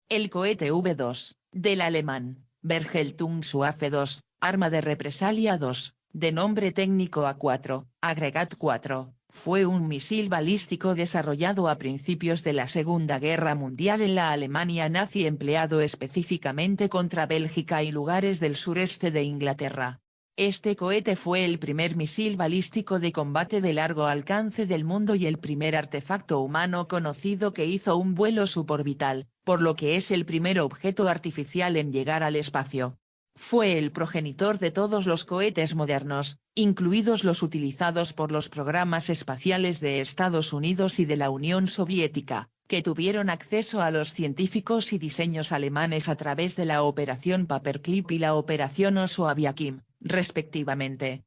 El cohete V2, del alemán, Vergeltungswaffe 2, arma de represalia 2, de nombre técnico A4, Agregat 4, fue un misil balístico desarrollado a principios de la Segunda Guerra Mundial en la Alemania nazi empleado específicamente contra Bélgica y lugares del sureste de Inglaterra. Este cohete fue el primer misil balístico de combate de largo alcance del mundo y el primer artefacto humano conocido que hizo un vuelo suborbital, por lo que es el primer objeto artificial en llegar al espacio. Fue el progenitor de todos los cohetes modernos, incluidos los utilizados por los programas espaciales de Estados Unidos y de la Unión Soviética, que tuvieron acceso a los científicos y diseños alemanes a través de la Operación Paperclip y la Operación Oso Aviakim, respectivamente.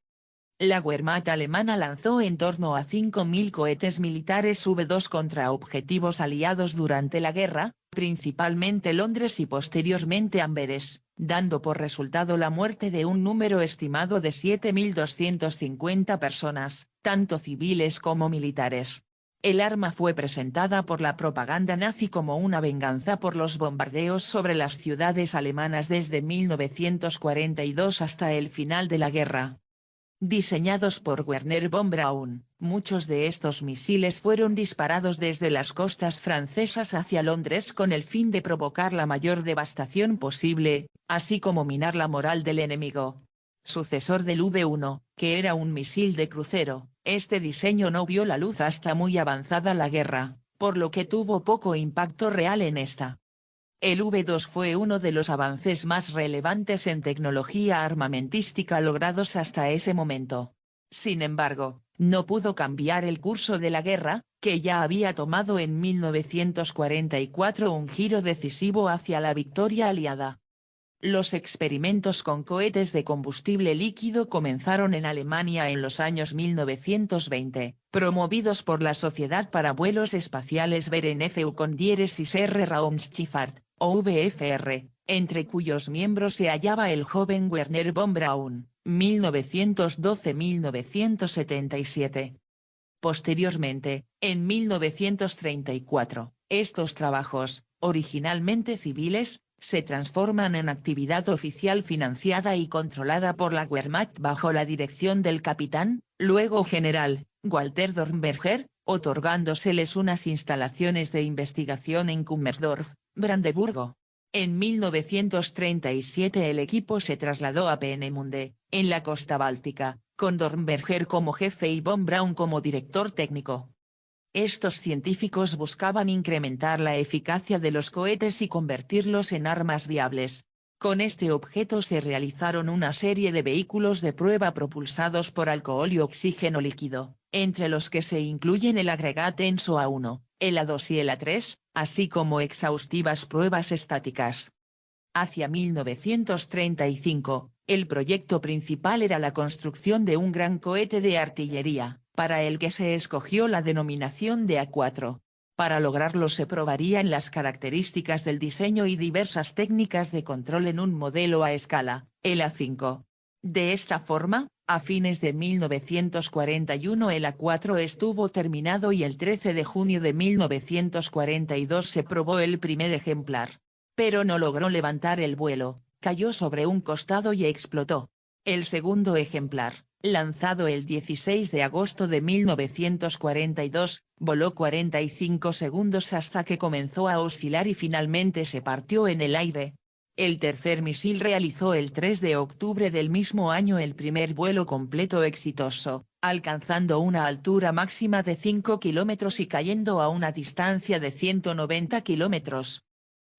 La Wehrmacht alemana lanzó en torno a 5.000 cohetes militares V2 contra objetivos aliados durante la guerra, principalmente Londres y posteriormente Amberes, dando por resultado la muerte de un número estimado de 7.250 personas, tanto civiles como militares. El arma fue presentada por la propaganda nazi como una venganza por los bombardeos sobre las ciudades alemanas desde 1942 hasta el final de la guerra. Diseñados por Wernher von Braun, muchos de estos misiles fueron disparados desde las costas francesas hacia Londres con el fin de provocar la mayor devastación posible, así como minar la moral del enemigo. Sucesor del V1, que era un misil de crucero, este diseño no vio la luz hasta muy avanzada la guerra, por lo que tuvo poco impacto real en esta. El V2 fue uno de los avances más relevantes en tecnología armamentística logrados hasta ese momento. Sin embargo, no pudo cambiar el curso de la guerra, que ya había tomado en 1944 un giro decisivo hacia la victoria aliada. Los experimentos con cohetes de combustible líquido comenzaron en Alemania en los años 1920, promovidos por la Sociedad para Vuelos Espaciales Verenefeu Condieresis R. Raumschifffahrt, o VFR, entre cuyos miembros se hallaba el joven Wernher von Braun, 1912-1977. Posteriormente, en 1934, estos trabajos, originalmente civiles, se transforman en actividad oficial financiada y controlada por la Wehrmacht bajo la dirección del capitán, luego general, Walter Dornberger, otorgándoseles unas instalaciones de investigación en Kummersdorf, Brandeburgo. En 1937 el equipo se trasladó a Peenemünde, en la costa báltica, con Dornberger como jefe y von Braun como director técnico. Estos científicos buscaban incrementar la eficacia de los cohetes y convertirlos en armas viables. Con este objeto se realizaron una serie de vehículos de prueba propulsados por alcohol y oxígeno líquido, entre los que se incluyen el Agregat Enso A1, el A2 y el A3, así como exhaustivas pruebas estáticas. Hacia 1935, el proyecto principal era la construcción de un gran cohete de artillería, para el que se escogió la denominación de A4. Para lograrlo se probarían las características del diseño y diversas técnicas de control en un modelo a escala, el A5. De esta forma, a fines de 1941 el A4 estuvo terminado y el 13 de junio de 1942 se probó el primer ejemplar. Pero no logró levantar el vuelo, cayó sobre un costado y explotó. El segundo ejemplar, lanzado el 16 de agosto de 1942, voló 45 segundos hasta que comenzó a oscilar y finalmente se partió en el aire. El tercer misil realizó el 3 de octubre del mismo año el primer vuelo completo exitoso, alcanzando una altura máxima de 5 kilómetros y cayendo a una distancia de 190 kilómetros.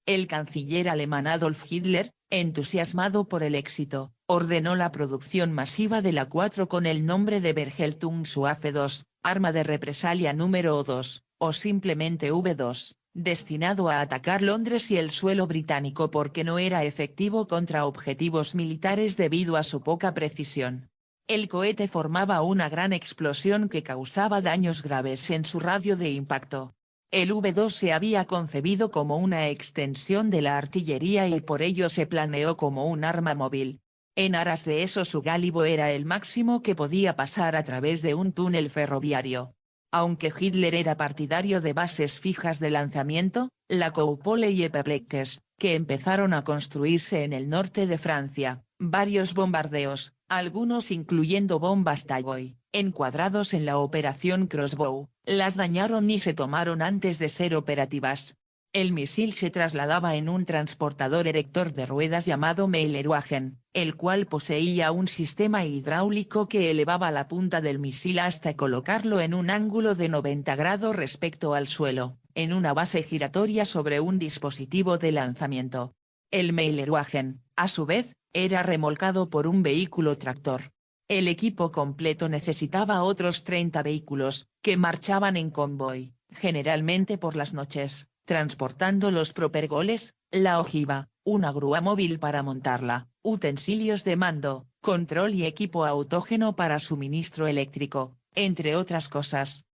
El canciller alemán Adolf Hitler, entusiasmado por el éxito, ordenó la producción masiva del A4 con el nombre de Vergeltungswaffe 2, arma de represalia número 2, o simplemente V2, destinado a atacar Londres y el suelo británico porque no era efectivo contra objetivos militares debido a su poca precisión. El cohete formaba una gran explosión que causaba daños graves en su radio de impacto. El V2 se había concebido como una extensión de la artillería y por ello se planeó como un arma móvil. En aras de eso su gálibo era el máximo que podía pasar a través de un túnel ferroviario. Aunque Hitler era partidario de bases fijas de lanzamiento, la Coupole y Eperleques, que empezaron a construirse en el norte de Francia, varios bombardeos, algunos incluyendo bombas Tagoi, encuadrados en la Operación Crossbow, las dañaron y se tomaron antes de ser operativas. El misil se trasladaba en un transportador erector de ruedas llamado Meillerwagen, el cual poseía un sistema hidráulico que elevaba la punta del misil hasta colocarlo en un ángulo de 90 grados respecto al suelo, en una base giratoria sobre un dispositivo de lanzamiento. El Meillerwagen, a su vez, era remolcado por un vehículo tractor. El equipo completo necesitaba otros 30 vehículos, que marchaban en convoy, generalmente por las noches, transportando los propergoles, la ojiva, una grúa móvil para montarla, utensilios de mando, control y equipo autógeno para suministro eléctrico, entre otras cosas.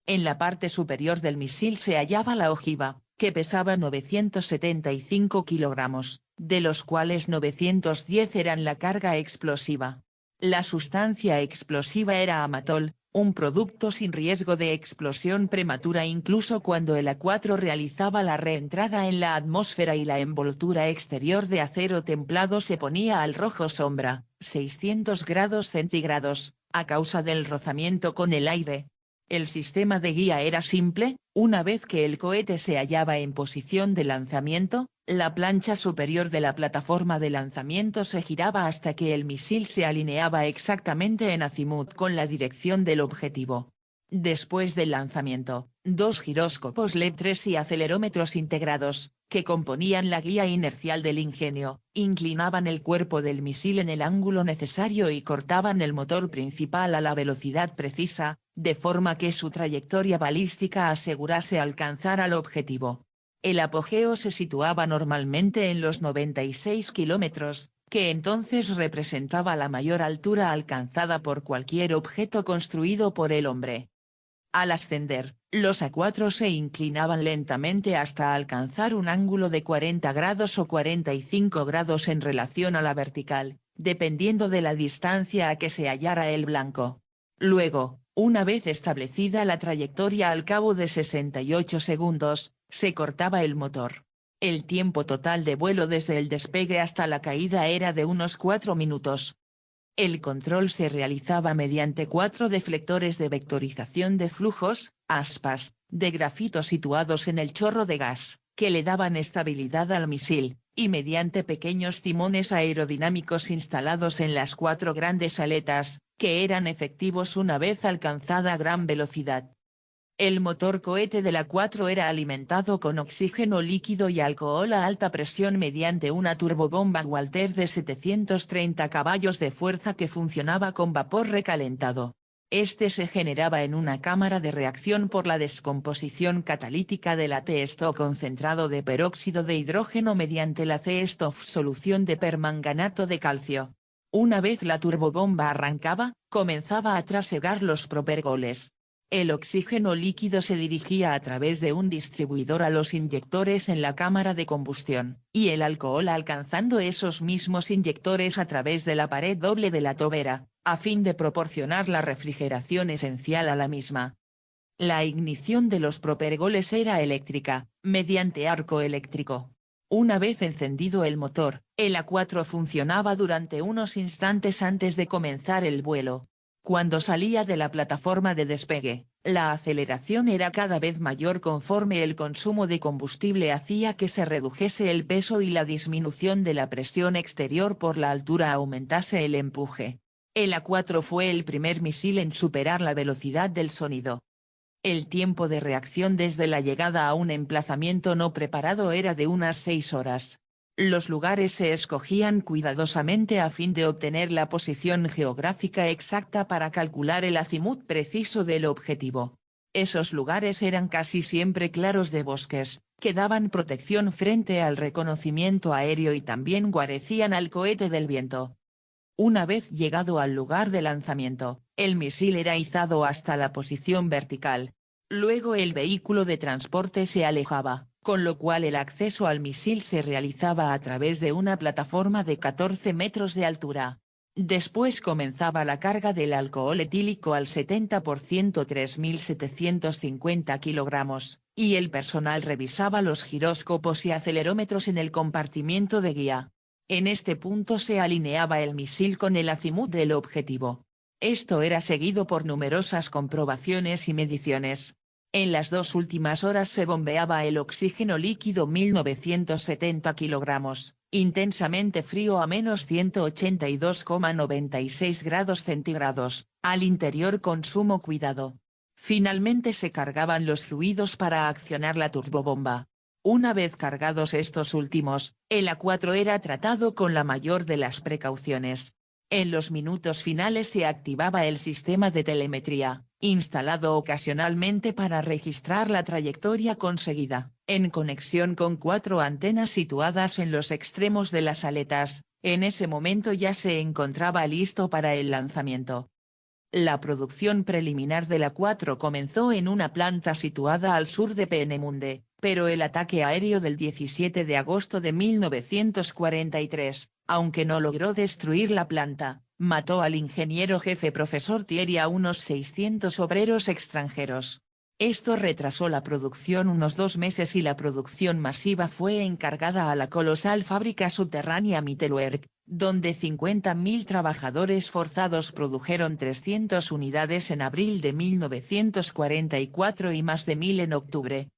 En la parte superior del misil se hallaba la ojiva, que pesaba 975 kilogramos, de los cuales 910 eran la carga explosiva. La sustancia explosiva era amatol, un producto sin riesgo de explosión prematura incluso cuando el A4 realizaba la reentrada en la atmósfera y la envoltura exterior de acero templado se ponía al rojo sombra, 600 grados centígrados, a causa del rozamiento con el aire. El sistema de guía era simple, una vez que el cohete se hallaba en posición de lanzamiento, la plancha superior de la plataforma de lanzamiento se giraba hasta que el misil se alineaba exactamente en azimut con la dirección del objetivo. Después del lanzamiento, dos giróscopos LED 3 y acelerómetros integrados, que componían la guía inercial del ingenio, inclinaban el cuerpo del misil en el ángulo necesario y cortaban el motor principal a la velocidad precisa, de forma que su trayectoria balística asegurase alcanzar al objetivo. El apogeo se situaba normalmente en los 96 kilómetros, que entonces representaba la mayor altura alcanzada por cualquier objeto construido por el hombre. Al ascender, los A4 se inclinaban lentamente hasta alcanzar un ángulo de 40 grados o 45 grados en relación a la vertical, dependiendo de la distancia a que se hallara el blanco. Luego, una vez establecida la trayectoria al cabo de 68 segundos, se cortaba el motor. El tiempo total de vuelo desde el despegue hasta la caída era de unos 4 minutos. El control se realizaba mediante 4 deflectores de vectorización de flujos, aspas, de grafito situados en el chorro de gas, que le daban estabilidad al misil, y mediante pequeños timones aerodinámicos instalados en las 4 grandes aletas, que eran efectivos una vez alcanzada gran velocidad. El motor cohete de la 4 era alimentado con oxígeno líquido y alcohol a alta presión mediante una turbobomba Walter de 730 caballos de fuerza que funcionaba con vapor recalentado. Este se generaba en una cámara de reacción por la descomposición catalítica del AT-STO concentrado de peróxido de hidrógeno mediante la C-STOF solución de permanganato de calcio. Una vez la turbobomba arrancaba, comenzaba a trasegar los propergoles. El oxígeno líquido se dirigía a través de un distribuidor a los inyectores en la cámara de combustión, y el alcohol alcanzando esos mismos inyectores a través de la pared doble de la tobera, a fin de proporcionar la refrigeración esencial a la misma. La ignición de los propergoles era eléctrica, mediante arco eléctrico. Una vez encendido el motor, el A4 funcionaba durante unos instantes antes de comenzar el vuelo. Cuando salía de la plataforma de despegue, la aceleración era cada vez mayor conforme el consumo de combustible hacía que se redujese el peso y la disminución de la presión exterior por la altura aumentase el empuje. El A4 fue el primer misil en superar la velocidad del sonido. El tiempo de reacción desde la llegada a un emplazamiento no preparado era de unas 6 horas. Los lugares se escogían cuidadosamente a fin de obtener la posición geográfica exacta para calcular el azimut preciso del objetivo. Esos lugares eran casi siempre claros de bosques, que daban protección frente al reconocimiento aéreo y también guarecían al cohete del viento. Una vez llegado al lugar de lanzamiento, el misil era izado hasta la posición vertical. Luego el vehículo de transporte se alejaba, con lo cual el acceso al misil se realizaba a través de una plataforma de 14 metros de altura. Después comenzaba la carga del alcohol etílico al 70% 3.750 kilogramos, y el personal revisaba los giróscopos y acelerómetros en el compartimiento de guía. En este punto se alineaba el misil con el azimut del objetivo. Esto era seguido por numerosas comprobaciones y mediciones. En las 2 últimas horas se bombeaba el oxígeno líquido 1970 kilogramos, intensamente frío a menos 182,96 grados centígrados, al interior con sumo cuidado. Finalmente se cargaban los fluidos para accionar la turbobomba. Una vez cargados estos últimos, el A4 era tratado con la mayor de las precauciones. En los minutos finales se activaba el sistema de telemetría, instalado ocasionalmente para registrar la trayectoria conseguida, en conexión con 4 antenas situadas en los extremos de las aletas. En ese momento ya se encontraba listo para el lanzamiento. La producción preliminar de la 4 comenzó en una planta situada al sur de Peenemünde, pero el ataque aéreo del 17 de agosto de 1943, aunque no logró destruir la planta, mató al ingeniero jefe profesor Thierry a unos 600 obreros extranjeros. Esto retrasó la producción unos 2 meses y la producción masiva fue encargada a la colosal fábrica subterránea Mittelwerk, donde 50.000 trabajadores forzados produjeron 300 unidades en abril de 1944 y más de 1.000 en octubre.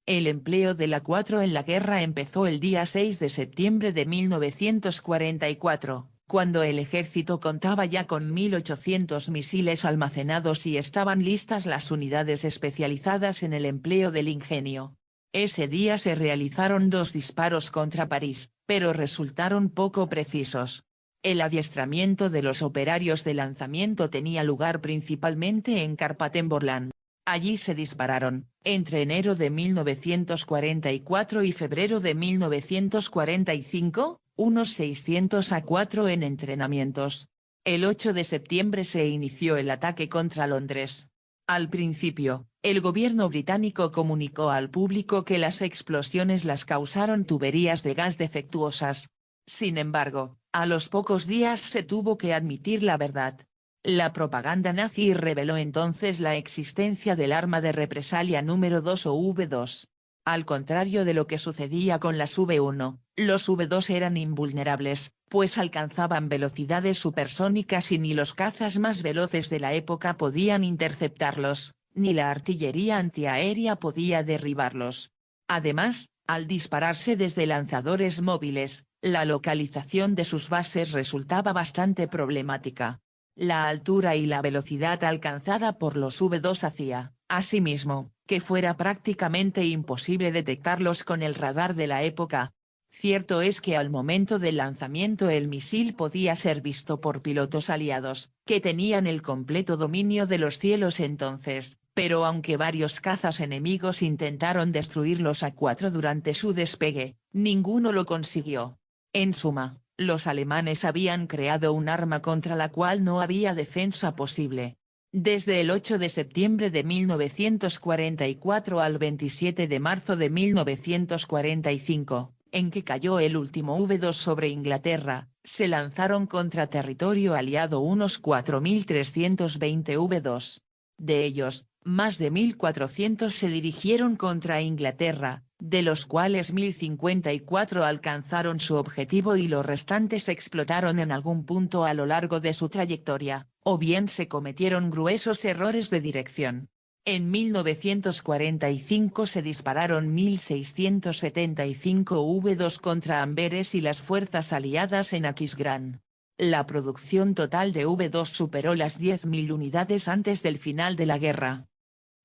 El empleo de la 4 en la guerra empezó el día 6 de septiembre de 1944, cuando el ejército contaba ya con 1.800 misiles almacenados y estaban listas las unidades especializadas en el empleo del ingenio. Ese día se realizaron 2 disparos contra París, pero resultaron poco precisos. El adiestramiento de los operarios de lanzamiento tenía lugar principalmente en Karpatenborland. Allí se dispararon, entre enero de 1944 y febrero de 1945, unos 600 A4 en entrenamientos. El 8 de septiembre se inició el ataque contra Londres. Al principio, el gobierno británico comunicó al público que las explosiones las causaron tuberías de gas defectuosas. Sin embargo, a los pocos días se tuvo que admitir la verdad. La propaganda nazi reveló entonces la existencia del arma de represalia número 2 o V2. Al contrario de lo que sucedía con las V1, los V2 eran invulnerables, pues alcanzaban velocidades supersónicas y ni los cazas más veloces de la época podían interceptarlos, ni la artillería antiaérea podía derribarlos. Además, al dispararse desde lanzadores móviles, la localización de sus bases resultaba bastante problemática. La altura y la velocidad alcanzada por los V2 hacía, asimismo, que fuera prácticamente imposible detectarlos con el radar de la época. Cierto es que al momento del lanzamiento el misil podía ser visto por pilotos aliados, que tenían el completo dominio de los cielos entonces, pero aunque varios cazas enemigos intentaron destruir los A4 durante su despegue, ninguno lo consiguió. En suma, los alemanes habían creado un arma contra la cual no había defensa posible. Desde el 8 de septiembre de 1944 al 27 de marzo de 1945, en que cayó el último V2 sobre Inglaterra, se lanzaron contra territorio aliado unos 4.320 V2. De ellos, más de 1.400 se dirigieron contra Inglaterra, de los cuales 1.054 alcanzaron su objetivo y los restantes explotaron en algún punto a lo largo de su trayectoria, o bien se cometieron gruesos errores de dirección. En 1945 se dispararon 1.675 V2 contra Amberes y las fuerzas aliadas en Aquisgrán. La producción total de V2 superó las 10.000 unidades antes del final de la guerra.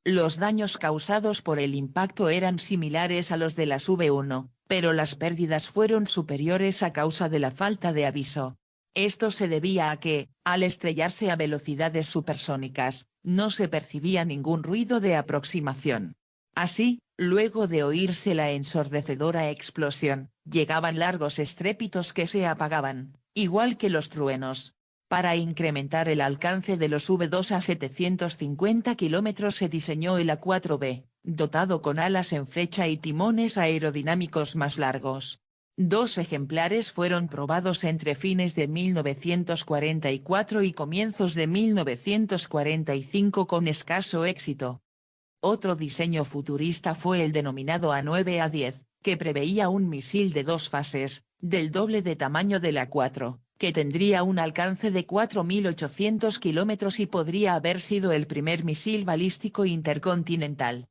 Los daños causados por el impacto eran similares a los de las V1, pero las pérdidas fueron superiores a causa de la falta de aviso. Esto se debía a que, al estrellarse a velocidades supersónicas, no se percibía ningún ruido de aproximación. Así, luego de oírse la ensordecedora explosión, llegaban largos estrépitos que se apagaban, igual que los truenos. Para incrementar el alcance de los V2 a 750 km se diseñó el A4B, dotado con alas en flecha y timones aerodinámicos más largos. 2 ejemplares fueron probados entre fines de 1944 y comienzos de 1945 con escaso éxito. Otro diseño futurista fue el denominado A9-A10, que preveía un misil de 2 fases, del doble de tamaño del A4, que tendría un alcance de 4.800 kilómetros y podría haber sido el primer misil balístico intercontinental.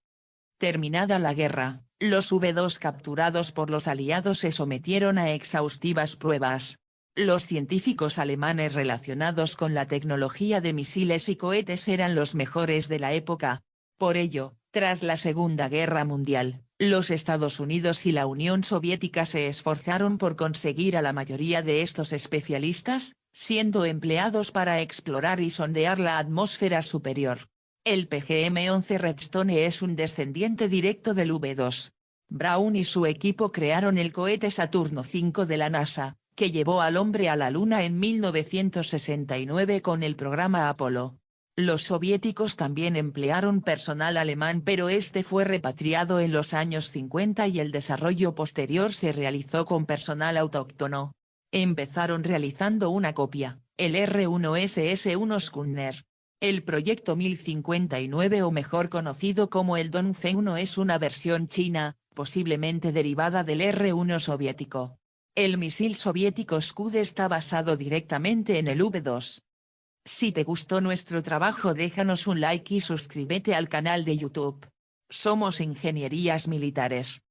Terminada la guerra, los V-2 capturados por los aliados se sometieron a exhaustivas pruebas. Los científicos alemanes relacionados con la tecnología de misiles y cohetes eran los mejores de la época. Por ello, tras la Segunda Guerra Mundial, los Estados Unidos y la Unión Soviética se esforzaron por conseguir a la mayoría de estos especialistas, siendo empleados para explorar y sondear la atmósfera superior. El PGM-11 Redstone es un descendiente directo del V2. Braun y su equipo crearon el cohete Saturno V de la NASA, que llevó al hombre a la Luna en 1969 con el programa Apolo. Los soviéticos también emplearon personal alemán, pero este fue repatriado en los años 50 y el desarrollo posterior se realizó con personal autóctono. Empezaron realizando una copia, el R1SS-1 Schooner. El proyecto 1059 o mejor conocido como el Dongfeng-1 es una versión china, posiblemente derivada del R1 soviético. El misil soviético Scud está basado directamente en el V2. Si te gustó nuestro trabajo déjanos un like y suscríbete al canal de YouTube. Somos Ingenierías Militares.